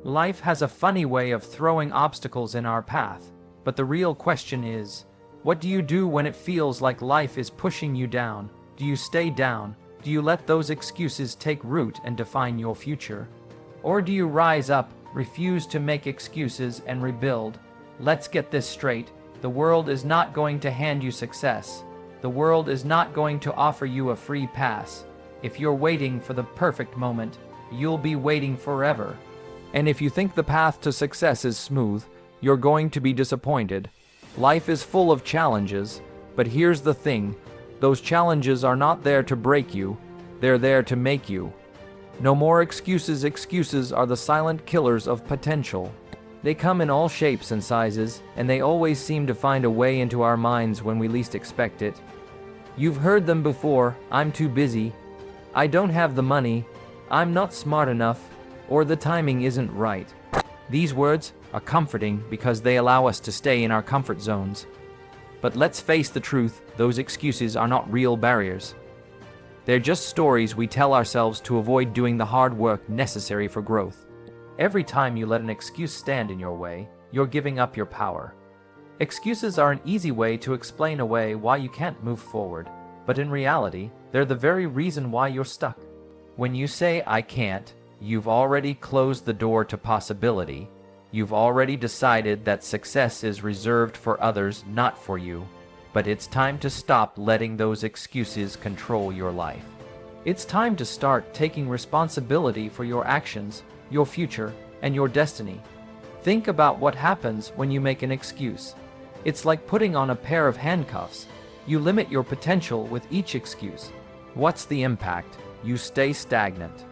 Life has a funny way of throwing obstacles in our path, but the real question is, what do you do when it feels like life is pushing you down? Do you stay down? Do you let those excuses take root and define your future? Or do you rise up, refuse to make excuses, and rebuild? Let's get this straight. The world is not going to hand you success. The world is not going to offer you a free pass. If you're waiting for the perfect moment, you'll be waiting forever. And if you think the path to success is smooth, you're going to be disappointed. Life is full of challenges, but here's the thing. Those challenges are not there to break you. They're there to make you. No more excuses. Excuses are the silent killers of potential. They come in all shapes and sizes, and they always seem to find a way into our minds when we least expect it. You've heard them before. I'm too busy. I don't have the money. I'm not smart enough. Or the timing isn't right. These words are comforting because they allow us to stay in our comfort zones. But let's face the truth, those excuses are not real barriers. They're just stories we tell ourselves to avoid doing the hard work necessary for growth. Every time you let an excuse stand in your way, you're giving up your power. Excuses are an easy way to explain away why you can't move forward, but in reality, they're the very reason why you're stuck. When you say, "I can't," you've already closed the door to possibility. You've already decided that success is reserved for others, not for you. But it's time to stop letting those excuses control your life. It's time to start taking responsibility for your actions, your future, and your destiny. Think about what happens when you make an excuse. It's like putting on a pair of handcuffs. You limit your potential with each excuse. What's the impact? You stay stagnant.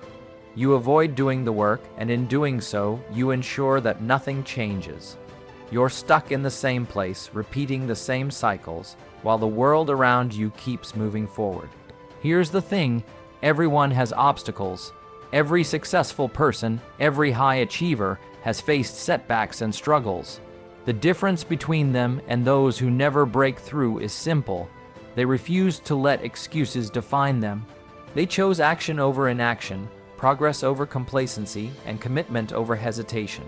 You avoid doing the work, and in doing so, you ensure that nothing changes. You're stuck in the same place, repeating the same cycles, while the world around you keeps moving forward. Here's the thing, everyone has obstacles. Every successful person, every high achiever, has faced setbacks and struggles. The difference between them and those who never break through is simple. They refuse to let excuses define them. They chose action over inaction, progress over complacency, and commitment over hesitation.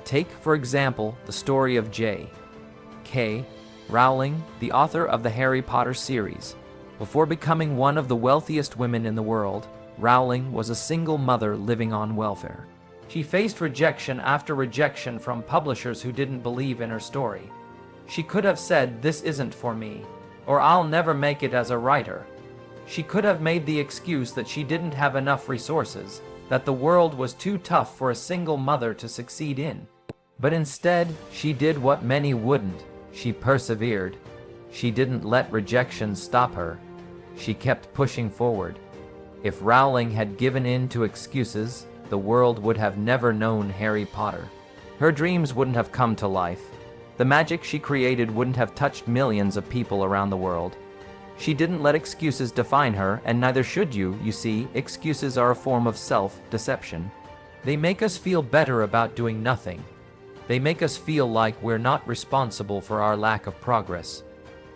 Take, for example, the story of J.K. Rowling, the author of the Harry Potter series. Before becoming one of the wealthiest women in the world, Rowling was a single mother living on welfare. She faced rejection after rejection from publishers who didn't believe in her story. She could have said, "This isn't for me," or "I'll never make it as a writer." She could have made the excuse that she didn't have enough resources, that the world was too tough for a single mother to succeed in. But instead, she did what many wouldn't. She persevered. She didn't let rejection stop her. She kept pushing forward. If Rowling had given in to excuses, the world would have never known Harry Potter. Her dreams wouldn't have come to life. The magic she created wouldn't have touched millions of people around the world. She didn't let excuses define her, and neither should you. You see, excuses are a form of self-deception. They make us feel better about doing nothing. They make us feel like we're not responsible for our lack of progress.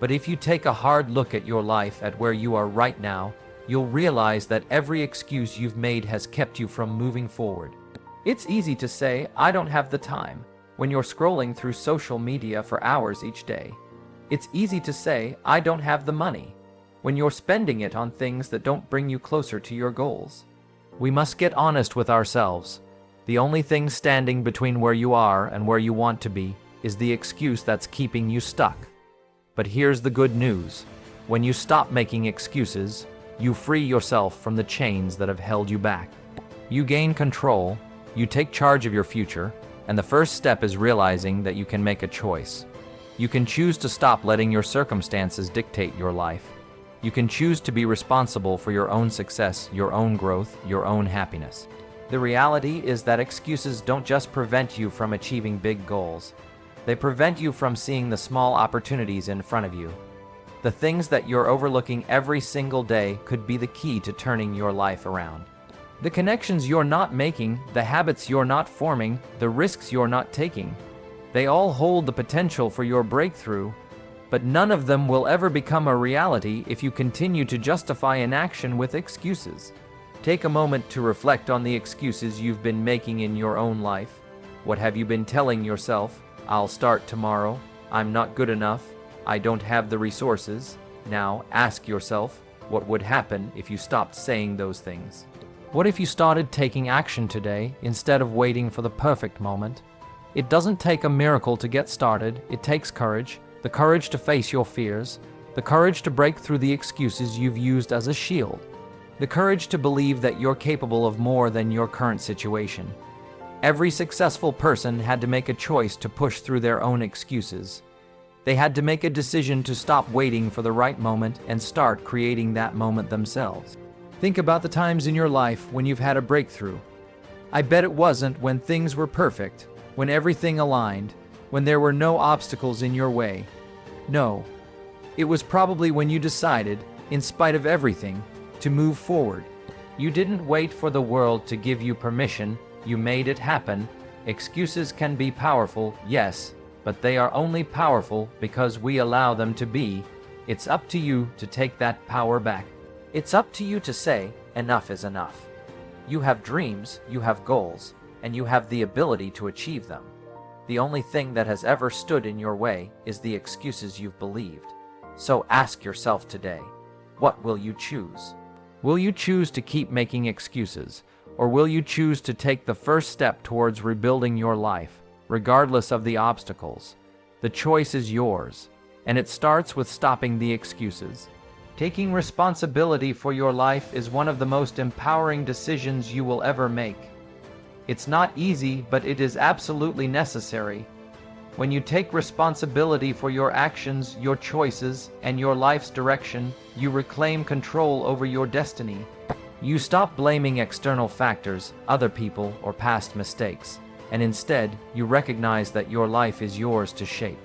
But if you take a hard look at your life, at where you are right now, you'll realize that every excuse you've made has kept you from moving forward. It's easy to say, "I don't have the time," when you're scrolling through social media for hours each day. It's easy to say, "I don't have the money," when you're spending it on things that don't bring you closer to your goals. We must get honest with ourselves. The only thing standing between where you are and where you want to be is the excuse that's keeping you stuck. But here's the good news. When you stop making excuses, you free yourself from the chains that have held you back. You gain control, you take charge of your future, and the first step is realizing that you can make a choice. You can choose to stop letting your circumstances dictate your life. You can choose to be responsible for your own success, your own growth, your own happiness. The reality is that excuses don't just prevent you from achieving big goals. They prevent you from seeing the small opportunities in front of you. The things that you're overlooking every single day could be the key to turning your life around. The connections you're not making, the habits you're not forming, the risks you're not taking, they all hold the potential for your breakthrough, but none of them will ever become a reality if you continue to justify inaction with excuses. Take a moment to reflect on the excuses you've been making in your own life. What have you been telling yourself? I'll start tomorrow. I'm not good enough. I don't have the resources. Now, ask yourself, what would happen if you stopped saying those things? What if you started taking action today instead of waiting for the perfect moment? It doesn't take a miracle to get started. It takes courage, the courage to face your fears, the courage to break through the excuses you've used as a shield, the courage to believe that you're capable of more than your current situation. Every successful person had to make a choice to push through their own excuses. They had to make a decision to stop waiting for the right moment and start creating that moment themselves. Think about the times in your life when you've had a breakthrough. I bet it wasn't when things were perfect, when everything aligned, when there were no obstacles in your way. No, it was probably when you decided, in spite of everything, to move forward. You didn't wait for the world to give you permission, you made it happen. Excuses can be powerful, yes, but they are only powerful because we allow them to be. It's up to you to take that power back. It's up to you to say, enough is enough. You have dreams, you have goals, and you have the ability to achieve them. The only thing that has ever stood in your way is the excuses you've believed. So ask yourself today, what will you choose? Will you choose to keep making excuses, or will you choose to take the first step towards rebuilding your life, regardless of the obstacles? The choice is yours, and it starts with stopping the excuses. Taking responsibility for your life is one of the most empowering decisions you will ever make. It's not easy, but it is absolutely necessary. When you take responsibility for your actions, your choices, and your life's direction, you reclaim control over your destiny. You stop blaming external factors, other people, or past mistakes, and instead, you recognize that your life is yours to shape.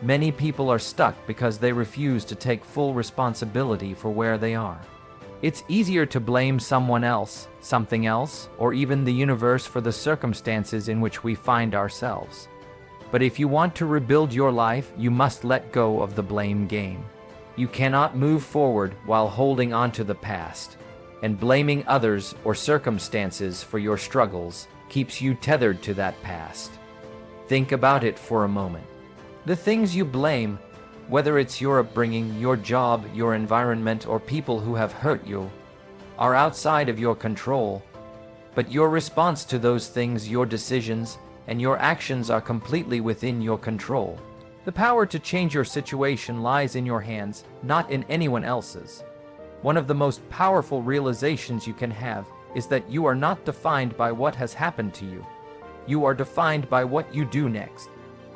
Many people are stuck because they refuse to take full responsibility for where they are. It's easier to blame someone else, something else, or even the universe for the circumstances in which we find ourselves. But if you want to rebuild your life, you must let go of the blame game. You cannot move forward while holding on to the past, and blaming others or circumstances for your struggles keeps you tethered to that past. Think about it for a moment. The things you blame, whether it's your upbringing, your job, your environment, or people who have hurt you, are outside of your control. But your response to those things, your decisions, and your actions are completely within your control. The power to change your situation lies in your hands, not in anyone else's. One of the most powerful realizations you can have is that you are not defined by what has happened to you. You are defined by what you do next.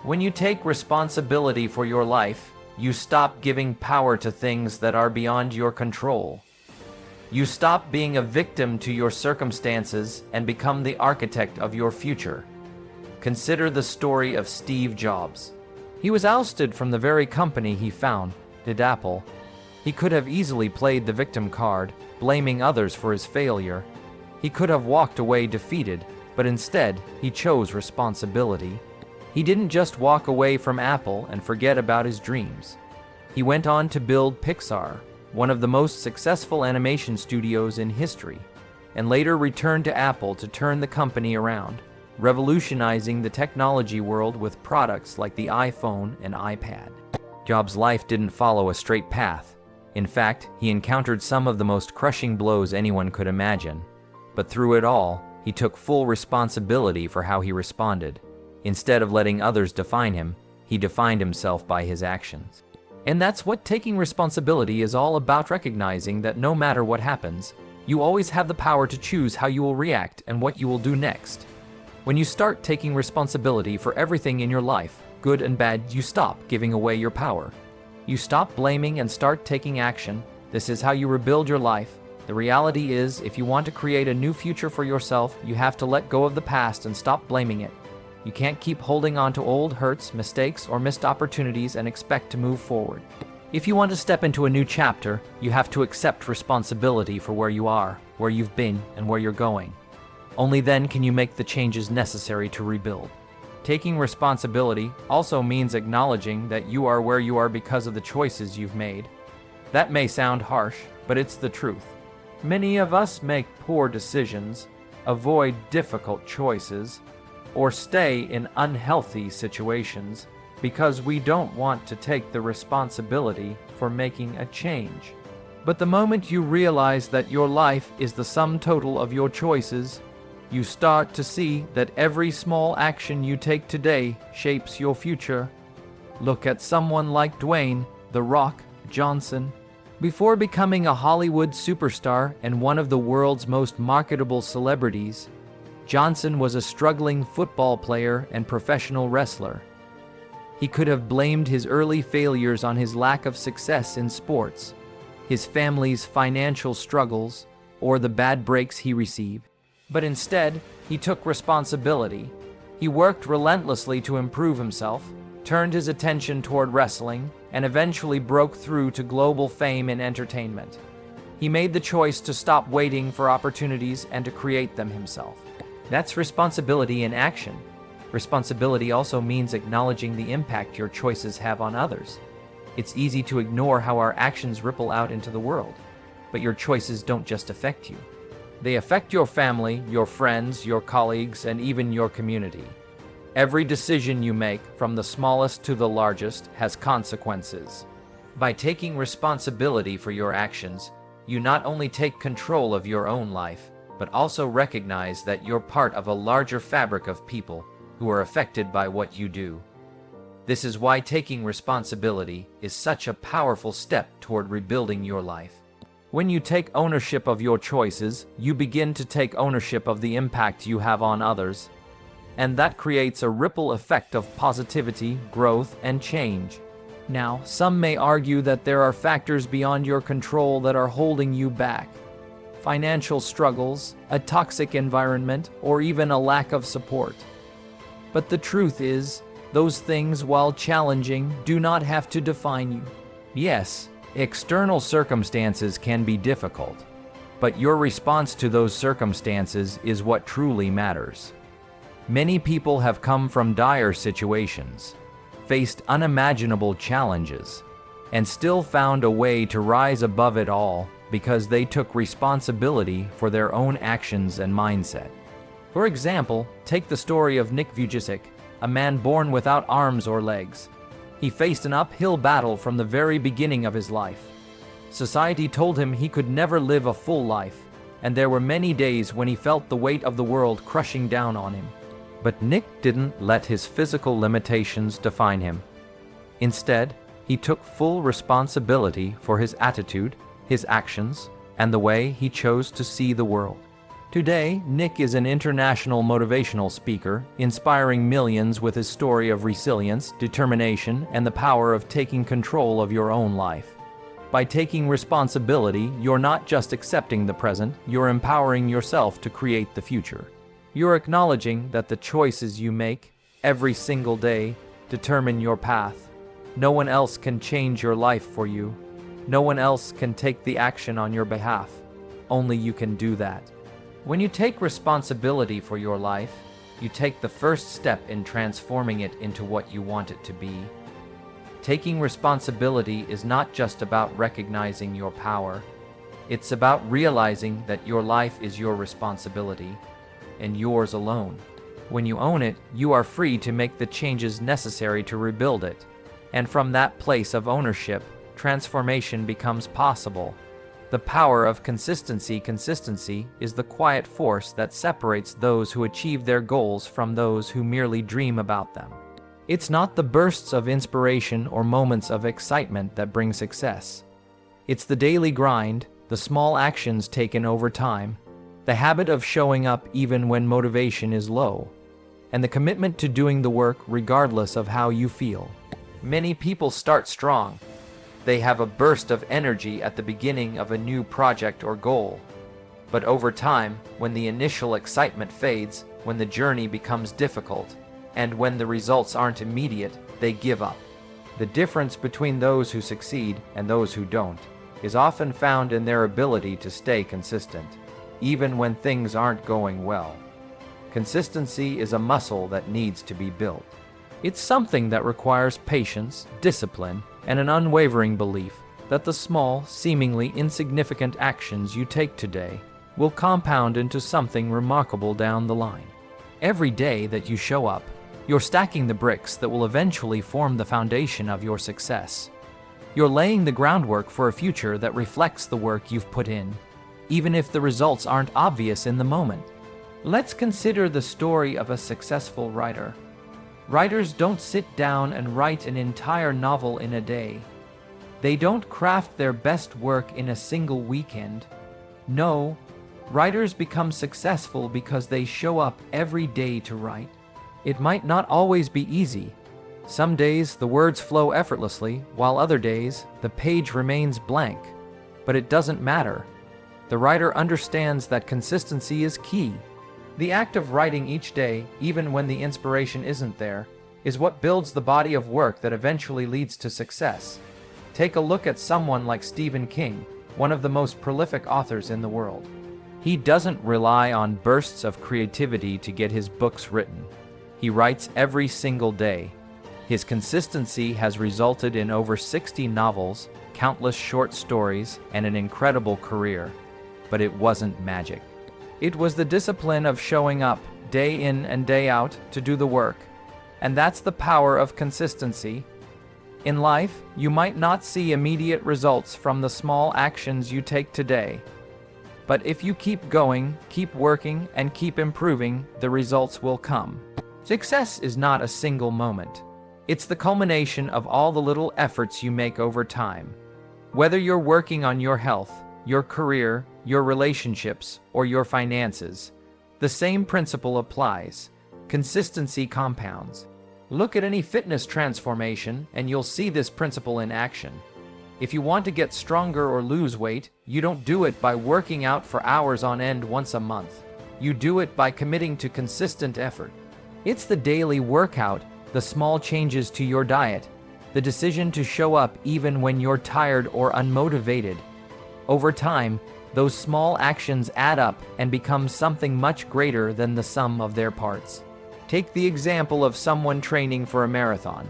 When you take responsibility for your life, you stop giving power to things that are beyond your control. You stop being a victim to your circumstances and become the architect of your future. Consider the story of Steve Jobs. He was ousted from the very company he founded, Apple. He could have easily played the victim card, blaming others for his failure. He could have walked away defeated, but instead, he chose responsibility. He didn't just walk away from Apple and forget about his dreams. He went on to build Pixar, one of the most successful animation studios in history, and later returned to Apple to turn the company around, revolutionizing the technology world with products like the iPhone and iPad. Jobs' life didn't follow a straight path. In fact, he encountered some of the most crushing blows anyone could imagine. But through it all, he took full responsibility for how he responded. Instead of letting others define him, he defined himself by his actions. And that's what taking responsibility is all about, recognizing that no matter what happens, you always have the power to choose how you will react and what you will do next. When you start taking responsibility for everything in your life, good and bad, you stop giving away your power. You stop blaming and start taking action. This is how you rebuild your life. The reality is, if you want to create a new future for yourself, you have to let go of the past and stop blaming it. You can't keep holding on to old hurts, mistakes, or missed opportunities and expect to move forward. If you want to step into a new chapter, you have to accept responsibility for where you are, where you've been, and where you're going. Only then can you make the changes necessary to rebuild. Taking responsibility also means acknowledging that you are where you are because of the choices you've made. That may sound harsh, but it's the truth. Many of us make poor decisions, avoid difficult choices, or stay in unhealthy situations because we don't want to take the responsibility for making a change. But the moment you realize that your life is the sum total of your choices, you start to see that every small action you take today shapes your future. Look at someone like Dwayne "The Rock" Johnson. Before becoming a Hollywood superstar and one of the world's most marketable celebrities, Johnson was a struggling football player and professional wrestler. He could have blamed his early failures on his lack of success in sports, his family's financial struggles, or the bad breaks he received. But instead, he took responsibility. He worked relentlessly to improve himself, turned his attention toward wrestling, and eventually broke through to global fame in entertainment. He made the choice to stop waiting for opportunities and to create them himself. That's responsibility in action. Responsibility also means acknowledging the impact your choices have on others. It's easy to ignore how our actions ripple out into the world, but your choices don't just affect you. They affect your family, your friends, your colleagues, and even your community. Every decision you make, from the smallest to the largest, has consequences. By taking responsibility for your actions, you not only take control of your own life, but also recognize that you're part of a larger fabric of people who are affected by what you do. This is why taking responsibility is such a powerful step toward rebuilding your life. When you take ownership of your choices, you begin to take ownership of the impact you have on others. And that creates a ripple effect of positivity, growth, and change. Now, some may argue that there are factors beyond your control that are holding you back. Financial struggles, a toxic environment, or even a lack of support. But the truth is, those things, while challenging, do not have to define you. Yes, external circumstances can be difficult, but your response to those circumstances is what truly matters. Many people have come from dire situations, faced unimaginable challenges, and still found a way to rise above it all because they took responsibility for their own actions and mindset. For example, take the story of Nick Vujicic, a man born without arms or legs. He faced an uphill battle from the very beginning of his life. Society told him he could never live a full life, and there were many days when he felt the weight of the world crushing down on him. But Nick didn't let his physical limitations define him. Instead, he took full responsibility for his attitude, his actions, and the way he chose to see the world. Today, Nick is an international motivational speaker, inspiring millions with his story of resilience, determination, and the power of taking control of your own life. By taking responsibility, you're not just accepting the present, you're empowering yourself to create the future. You're acknowledging that the choices you make every single day determine your path. No one else can change your life for you. No one else can take the action on your behalf. Only you can do that. When you take responsibility for your life, you take the first step in transforming it into what you want it to be. Taking responsibility is not just about recognizing your power. It's about realizing that your life is your responsibility, and yours alone. When you own it, you are free to make the changes necessary to rebuild it. And from that place of ownership, transformation becomes possible. The power of consistency is the quiet force that separates those who achieve their goals from those who merely dream about them. It's not the bursts of inspiration or moments of excitement that bring success. It's the daily grind, the small actions taken over time, the habit of showing up even when motivation is low, and the commitment to doing the work regardless of how you feel. Many people start strong. They have a burst of energy at the beginning of a new project or goal. But over time, when the initial excitement fades, when the journey becomes difficult, and when the results aren't immediate, they give up. The difference between those who succeed and those who don't is often found in their ability to stay consistent, even when things aren't going well. Consistency is a muscle that needs to be built. It's something that requires patience, discipline, and an unwavering belief that the small, seemingly insignificant actions you take today will compound into something remarkable down the line. Every day that you show up, you're stacking the bricks that will eventually form the foundation of your success. You're laying the groundwork for a future that reflects the work you've put in, even if the results aren't obvious in the moment. Let's consider the story of a successful writer. Writers don't sit down and write an entire novel in a day. They don't craft their best work in a single weekend. No, writers become successful because they show up every day to write. It might not always be easy. Some days the words flow effortlessly, while other days the page remains blank. But it doesn't matter. The writer understands that consistency is key. The act of writing each day, even when the inspiration isn't there, is what builds the body of work that eventually leads to success. Take a look at someone like Stephen King, one of the most prolific authors in the world. He doesn't rely on bursts of creativity to get his books written. He writes every single day. His consistency has resulted in over 60 novels, countless short stories, and an incredible career. But it wasn't magic. It was the discipline of showing up, day in and day out, to do the work. And that's the power of consistency. In life, you might not see immediate results from the small actions you take today. But if you keep going, keep working, and keep improving, the results will come. Success is not a single moment. It's the culmination of all the little efforts you make over time. Whether you're working on your health, your career, your relationships, or your finances, the same principle applies. Consistency compounds. Look at any fitness transformation, and you'll see this principle in action. If you want to get stronger or lose weight, you don't do it by working out for hours on end once a month. You do it by committing to consistent effort. It's the daily workout, the small changes to your diet, the decision to show up even when you're tired or unmotivated. Over time, those small actions add up and become something much greater than the sum of their parts. Take the example of someone training for a marathon.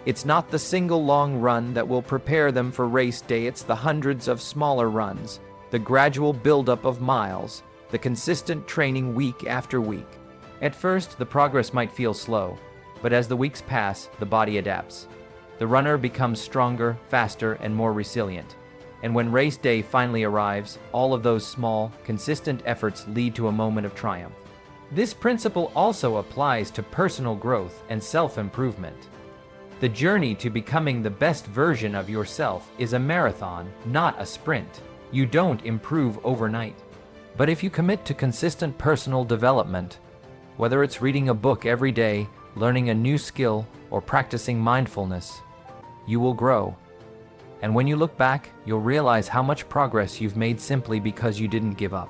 It's not the single long run that will prepare them for race day, it's the hundreds of smaller runs, the gradual buildup of miles, the consistent training week after week. At first, the progress might feel slow, but as the weeks pass, the body adapts. The runner becomes stronger, faster, and more resilient. And when race day finally arrives, all of those small, consistent efforts lead to a moment of triumph. This principle also applies to personal growth and self-improvement. The journey to becoming the best version of yourself is a marathon, not a sprint. You don't improve overnight. But if you commit to consistent personal development, whether it's reading a book every day, learning a new skill, or practicing mindfulness, you will grow. And when you look back, you'll realize how much progress you've made simply because you didn't give up.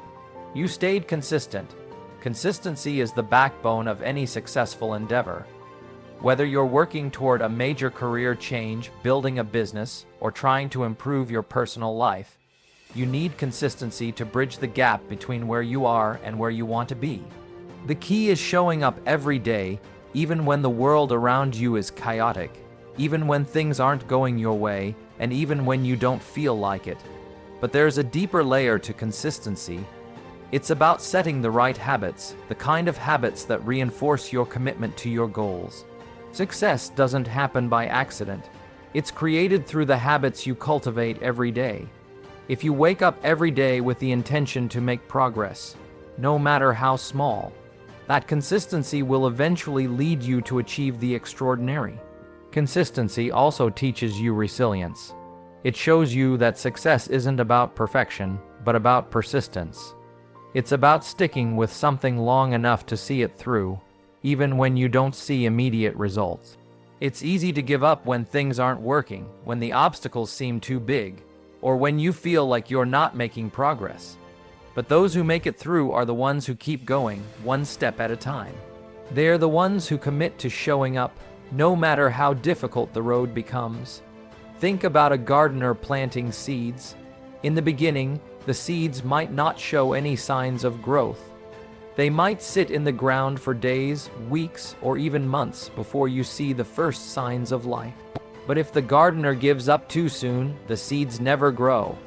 You stayed consistent. Consistency is the backbone of any successful endeavor. Whether you're working toward a major career change, building a business, or trying to improve your personal life, you need consistency to bridge the gap between where you are and where you want to be. The key is showing up every day, even when the world around you is chaotic, even when things aren't going your way, and even when you don't feel like it. But there's a deeper layer to consistency. It's about setting the right habits, the kind of habits that reinforce your commitment to your goals. Success doesn't happen by accident. It's created through the habits you cultivate every day. If you wake up every day with the intention to make progress, no matter how small, that consistency will eventually lead you to achieve the extraordinary. Consistency also teaches you resilience. It shows you that success isn't about perfection, but about persistence. It's about sticking with something long enough to see it through, even when you don't see immediate results. It's easy to give up when things aren't working, when the obstacles seem too big, or when you feel like you're not making progress. But those who make it through are the ones who keep going, one step at a time. They're the ones who commit to showing up, no matter how difficult the road becomes. Think about a gardener planting seeds. In the beginning, the seeds might not show any signs of growth. They might sit in the ground for days, weeks, or even months before you see the first signs of life. But if the gardener gives up too soon, the seeds never grow.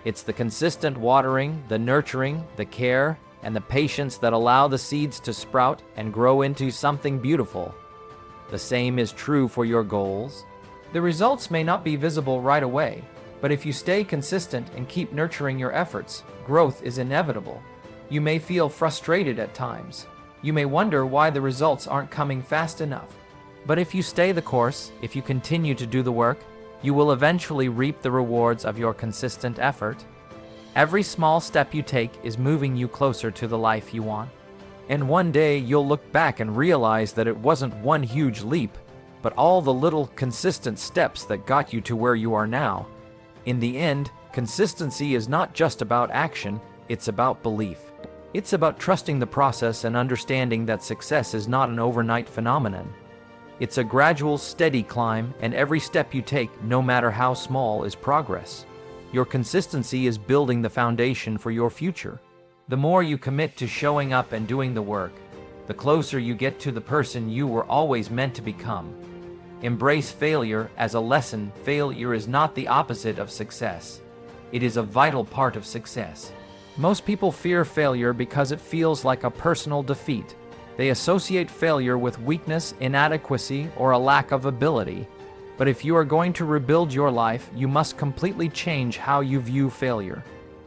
It's the consistent watering, the nurturing, the care, and the patience that allow the seeds to sprout and grow into something beautiful. The same is true for your goals. The results may not be visible right away, but if you stay consistent and keep nurturing your efforts, growth is inevitable. You may feel frustrated at times. You may wonder why the results aren't coming fast enough. But if you stay the course, if you continue to do the work, you will eventually reap the rewards of your consistent effort. Every small step you take is moving you closer to the life you want. And one day you'll look back and realize that it wasn't one huge leap, but all the little consistent steps that got you to where you are now. In the end, consistency is not just about action, it's about belief. It's about trusting the process and understanding that success is not an overnight phenomenon. It's a gradual, steady climb, and every step you take, no matter how small, is progress. Your consistency is building the foundation for your future. The more you commit to showing up and doing the work, the closer you get to the person you were always meant to become. Embrace failure as a lesson. Failure is not the opposite of success. It is a vital part of success. Most people fear failure because it feels like a personal defeat. They associate failure with weakness, inadequacy, or a lack of ability. But if you are going to rebuild your life, you must completely change how you view failure.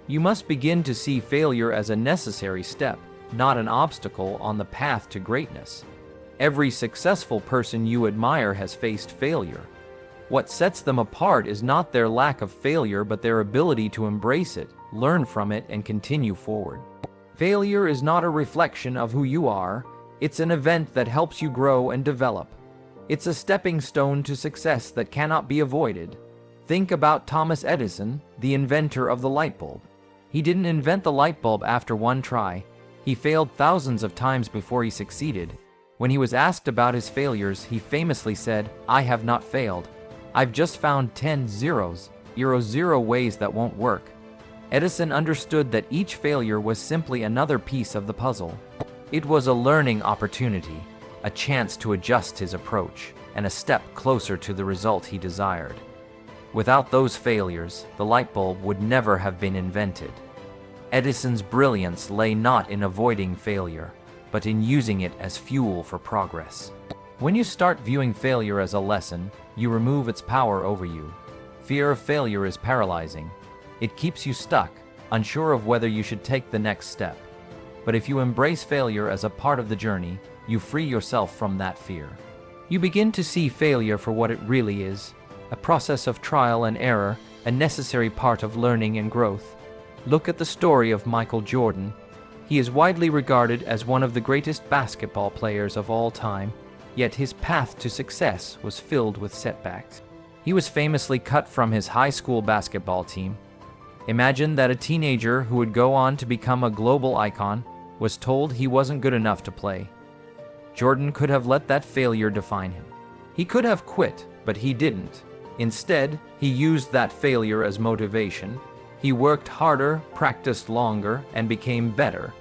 You must begin to see failure as a necessary step, not an obstacle on the path to greatness. Every successful person you admire has faced failure. What sets them apart is not their lack of failure, but their ability to embrace it, learn from it, and continue forward. Failure is not a reflection of who you are. It's an event that helps you grow and develop. It's a stepping stone to success that cannot be avoided. Think about Thomas Edison, the inventor of the light bulb. He didn't invent the light bulb after one try. He failed thousands of times before he succeeded. When he was asked about his failures, he famously said, "I have not failed. I've just found 10 zeros, zero ways that won't work." Edison understood that each failure was simply another piece of the puzzle. It was a learning opportunity, a chance to adjust his approach, and a step closer to the result he desired. Without those failures, the light bulb would never have been invented. Edison's brilliance lay not in avoiding failure, but in using it as fuel for progress. When you start viewing failure as a lesson, you remove its power over you. Fear of failure is paralyzing. It keeps you stuck, unsure of whether you should take the next step. But if you embrace failure as a part of the journey, you free yourself from that fear. You begin to see failure for what it really is, a process of trial and error, a necessary part of learning and growth. Look at the story of Michael Jordan. He is widely regarded as one of the greatest basketball players of all time, yet his path to success was filled with setbacks. He was famously cut from his high school basketball team. Imagine that a teenager who would go on to become a global icon was told he wasn't good enough to play. Jordan could have let that failure define him. He could have quit, but he didn't. Instead, he used that failure as motivation. He worked harder, practiced longer, and became better.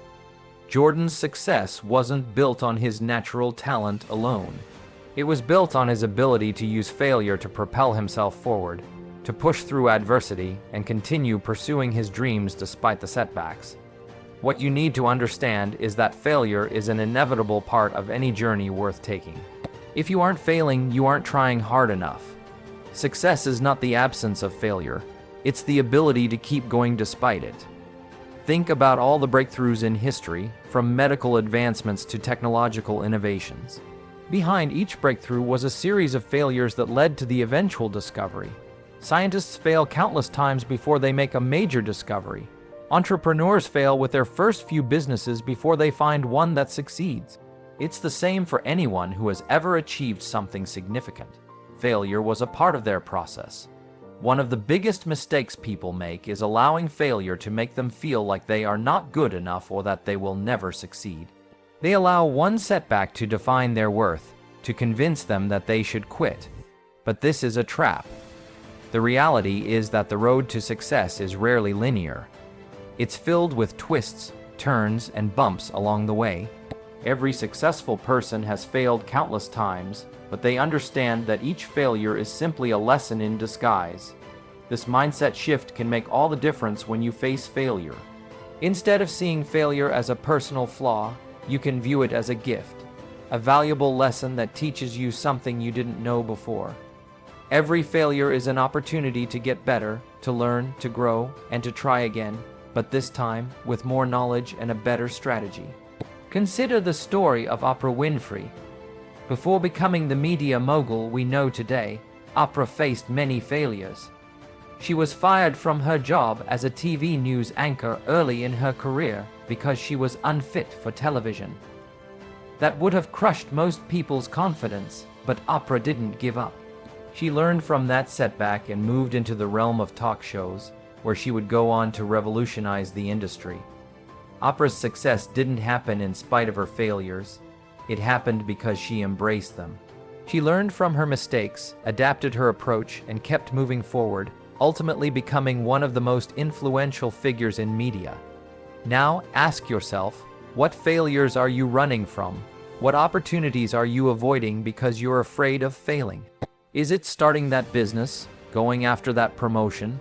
Jordan's success wasn't built on his natural talent alone. It was built on his ability to use failure to propel himself forward, to push through adversity, and continue pursuing his dreams despite the setbacks. What you need to understand is that failure is an inevitable part of any journey worth taking. If you aren't failing, you aren't trying hard enough. Success is not the absence of failure. It's the ability to keep going despite it. Think about all the breakthroughs in history, from medical advancements to technological innovations. Behind each breakthrough was a series of failures that led to the eventual discovery. Scientists fail countless times before they make a major discovery. Entrepreneurs fail with their first few businesses before they find one that succeeds. It's the same for anyone who has ever achieved something significant. Failure was a part of their process. One of the biggest mistakes people make is allowing failure to make them feel like they are not good enough or that they will never succeed. They allow one setback to define their worth, to convince them that they should quit. But this is a trap. The reality is that the road to success is rarely linear. It's filled with twists, turns, and bumps along the way. Every successful person has failed countless times, but they understand that each failure is simply a lesson in disguise. This mindset shift can make all the difference when you face failure. Instead of seeing failure as a personal flaw, you can view it as a gift, a valuable lesson that teaches you something you didn't know before. Every failure is an opportunity to get better, to learn, to grow, and to try again, but this time with more knowledge and a better strategy. Consider the story of Oprah Winfrey. Before becoming the media mogul we know today, Oprah faced many failures. She was fired from her job as a TV news anchor early in her career because she was unfit for television. That would have crushed most people's confidence, but Oprah didn't give up. She learned from that setback and moved into the realm of talk shows, where she would go on to revolutionize the industry. Oprah's success didn't happen in spite of her failures. It happened because she embraced them. She learned from her mistakes, adapted her approach, and kept moving forward, ultimately becoming one of the most influential figures in media. Now, ask yourself, what failures are you running from? What opportunities are you avoiding because you're afraid of failing? Is it starting that business, going after that promotion,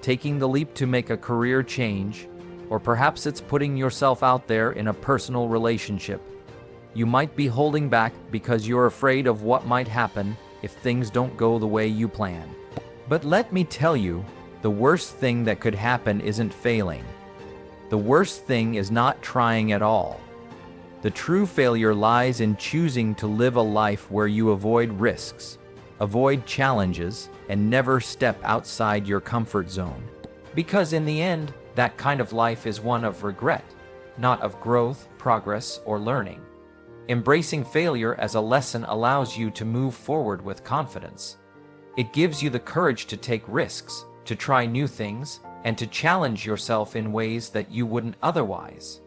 taking the leap to make a career change, or perhaps it's putting yourself out there in a personal relationship? You might be holding back because you're afraid of what might happen if things don't go the way you plan. But let me tell you, the worst thing that could happen isn't failing. The worst thing is not trying at all. The true failure lies in choosing to live a life where you avoid risks, avoid challenges, and never step outside your comfort zone. Because in the end, that kind of life is one of regret, not of growth, progress, or learning. Embracing failure as a lesson allows you to move forward with confidence. It gives you the courage to take risks, to try new things, and to challenge yourself in ways that you wouldn't otherwise.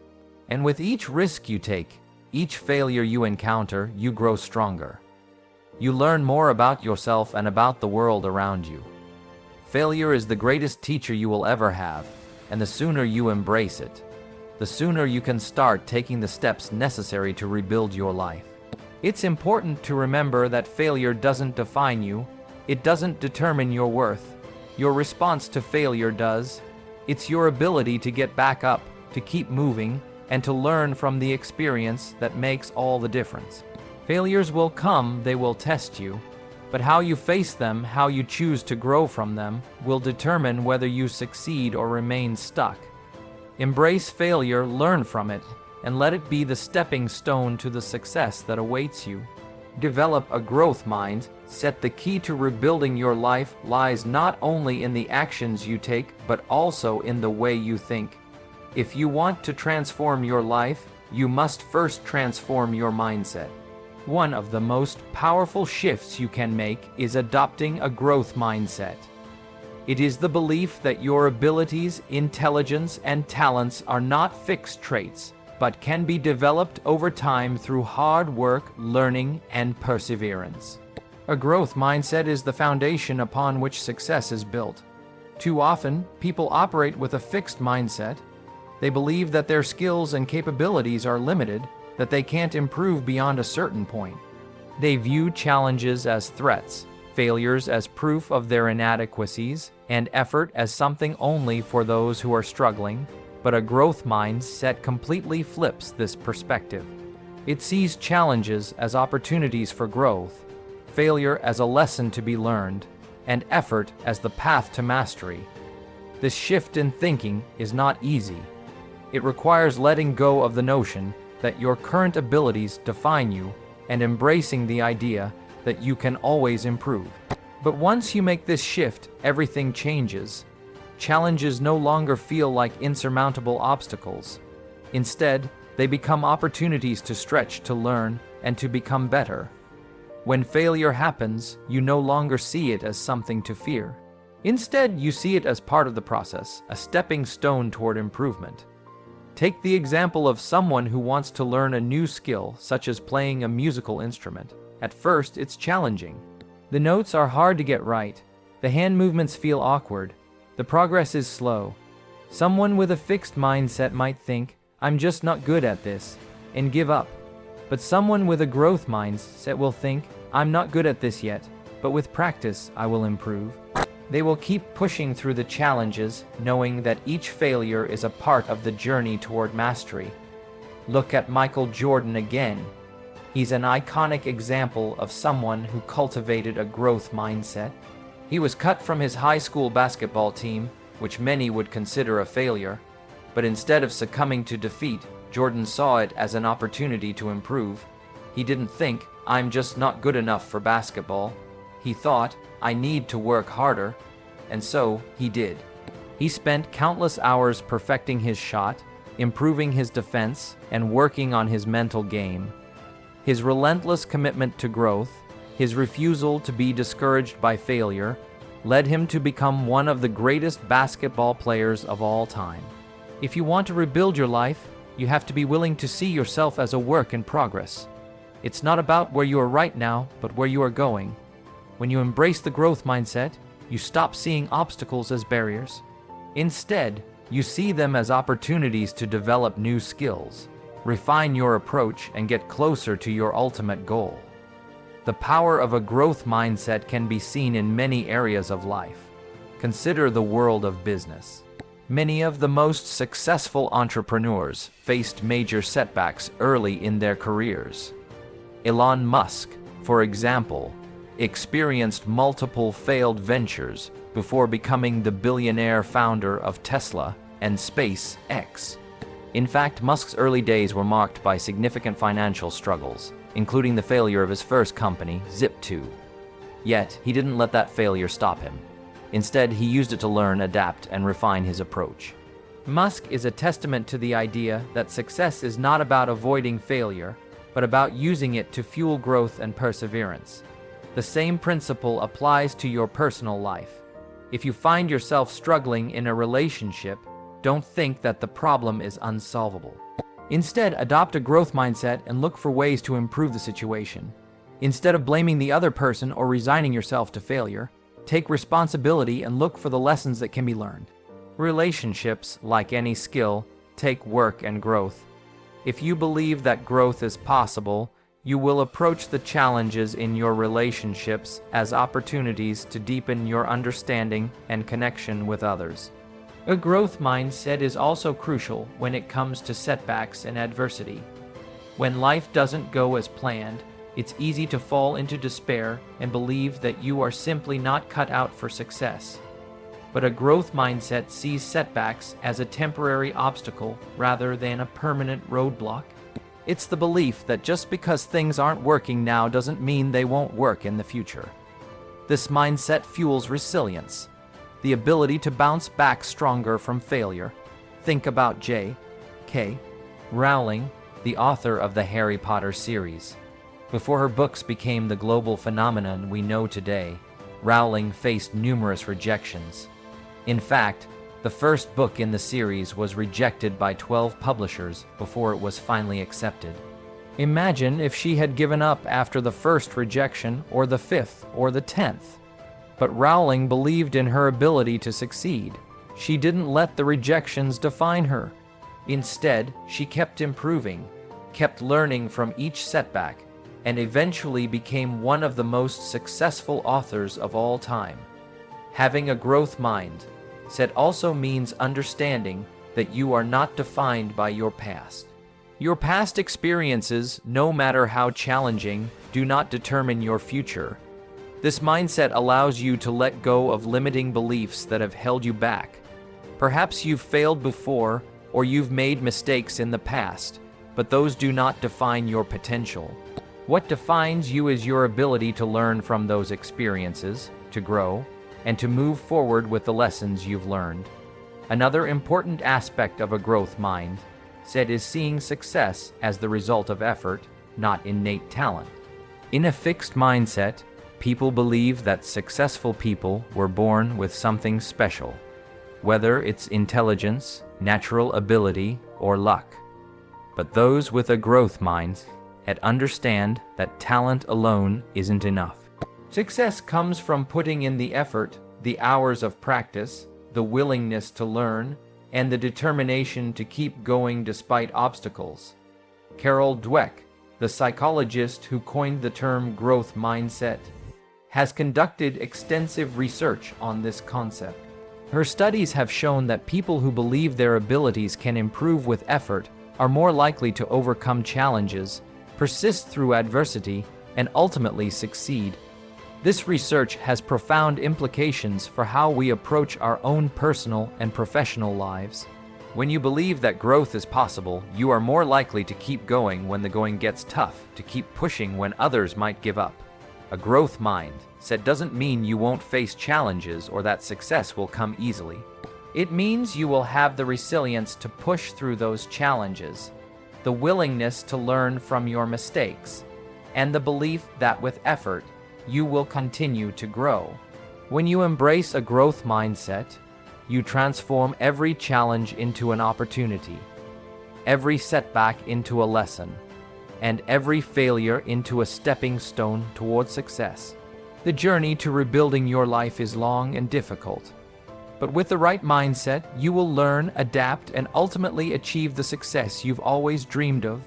And with each risk you take, each failure you encounter, you grow stronger. You learn more about yourself and about the world around you. Failure is the greatest teacher you will ever have, and the sooner you embrace it, the sooner you can start taking the steps necessary to rebuild your life. It's important to remember that failure doesn't define you. It doesn't determine your worth. Your response to failure does. It's your ability to get back up, to keep moving, and to learn from the experience that makes all the difference. Failures will come, they will test you, but how you face them, how you choose to grow from them, will determine whether you succeed or remain stuck. Embrace failure, learn from it, and let it be the stepping stone to the success that awaits you. Develop a growth mindset. The key to rebuilding your life lies not only in the actions you take, but also in the way you think. If you want to transform your life, you must first transform your mindset. One of the most powerful shifts you can make is adopting a growth mindset. It is the belief that your abilities, intelligence, and talents are not fixed traits, but can be developed over time through hard work, learning, and perseverance. A growth mindset is the foundation upon which success is built. Too often, people operate with a fixed mindset. They believe that their skills and capabilities are limited, that they can't improve beyond a certain point. They view challenges as threats, failures as proof of their inadequacies, and effort as something only for those who are struggling. But a growth mindset completely flips this perspective. It sees challenges as opportunities for growth, failure as a lesson to be learned, and effort as the path to mastery. This shift in thinking is not easy. It requires letting go of the notion that your current abilities define you and embracing the idea that you can always improve. But once you make this shift, everything changes. Challenges no longer feel like insurmountable obstacles. Instead, they become opportunities to stretch, to learn, and to become better. When failure happens, you no longer see it as something to fear. Instead, you see it as part of the process, a stepping stone toward improvement. Take the example of someone who wants to learn a new skill, such as playing a musical instrument. At first, it's challenging. The notes are hard to get right. The hand movements feel awkward. The progress is slow. Someone with a fixed mindset might think, "I'm just not good at this," and give up. But someone with a growth mindset will think, I'm not good at this yet, but with practice I will improve. They will keep pushing through the challenges, knowing that each failure is a part of the journey toward mastery. Look at Michael Jordan again. He's an iconic example of someone who cultivated a growth mindset. He was cut from his high school basketball team, which many would consider a failure, but instead of succumbing to defeat, Jordan saw it as an opportunity to improve. He didn't think, I'm just not good enough for basketball. He thought, I need to work harder, and so he did. He spent countless hours perfecting his shot, improving his defense, and working on his mental game. His relentless commitment to growth, his refusal to be discouraged by failure, led him to become one of the greatest basketball players of all time. If you want to rebuild your life, you have to be willing to see yourself as a work in progress. It's not about where you are right now, but where you are going. When you embrace the growth mindset, you stop seeing obstacles as barriers. Instead, you see them as opportunities to develop new skills, refine your approach, and get closer to your ultimate goal. The power of a growth mindset can be seen in many areas of life. Consider the world of business. Many of the most successful entrepreneurs faced major setbacks early in their careers. Elon Musk, for example, experienced multiple failed ventures before becoming the billionaire founder of Tesla and SpaceX. In fact, Musk's early days were marked by significant financial struggles, including the failure of his first company, Zip2. Yet, he didn't let that failure stop him. Instead, he used it to learn, adapt, and refine his approach. Musk is a testament to the idea that success is not about avoiding failure, but about using it to fuel growth and perseverance. The same principle applies to your personal life. If you find yourself struggling in a relationship, don't think that the problem is unsolvable. Instead, adopt a growth mindset and look for ways to improve the situation. Instead of blaming the other person or resigning yourself to failure, take responsibility and look for the lessons that can be learned. Relationships, like any skill, take work and growth. If you believe that growth is possible, you will approach the challenges in your relationships as opportunities to deepen your understanding and connection with others. A growth mindset is also crucial when it comes to setbacks and adversity. When life doesn't go as planned, it's easy to fall into despair and believe that you are simply not cut out for success. But a growth mindset sees setbacks as a temporary obstacle rather than a permanent roadblock. It's the belief that just because things aren't working now doesn't mean they won't work in the future. This mindset fuels resilience, the ability to bounce back stronger from failure. Think about J.K. Rowling, the author of the Harry Potter series. Before her books became the global phenomenon we know today, Rowling faced numerous rejections. In fact, the first book in the series was rejected by 12 publishers before it was finally accepted. Imagine if she had given up after the first rejection, or the 5th, or the 10th. But Rowling believed in her ability to succeed. She didn't let the rejections define her. Instead, she kept improving, kept learning from each setback, and eventually became one of the most successful authors of all time. Having a growth mindset also means understanding that you are not defined by your past. Your past experiences, no matter how challenging, do not determine your future. This mindset allows you to let go of limiting beliefs that have held you back. Perhaps you've failed before, or you've made mistakes in the past, but those do not define your potential. What defines you is your ability to learn from those experiences, to grow, and to move forward with the lessons you've learned. Another important aspect of a growth mindset is seeing success as the result of effort, not innate talent. In a fixed mindset, people believe that successful people were born with something special, whether it's intelligence, natural ability, or luck. But those with a growth mindset understand that talent alone isn't enough. Success comes from putting in the effort, the hours of practice, the willingness to learn, and the determination to keep going despite obstacles. Carol Dweck, the psychologist who coined the term growth mindset, has conducted extensive research on this concept. Her studies have shown that people who believe their abilities can improve with effort are more likely to overcome challenges, persist through adversity, and ultimately succeed. This research has profound implications for how we approach our own personal and professional lives. When you believe that growth is possible, you are more likely to keep going when the going gets tough, to keep pushing when others might give up. A growth mindset doesn't mean you won't face challenges or that success will come easily. It means you will have the resilience to push through those challenges, the willingness to learn from your mistakes, and the belief that with effort, you will continue to grow. When you embrace a growth mindset, you transform every challenge into an opportunity, every setback into a lesson, and every failure into a stepping stone toward success. The journey to rebuilding your life is long and difficult, but with the right mindset, you will learn, adapt, and ultimately achieve the success you've always dreamed of.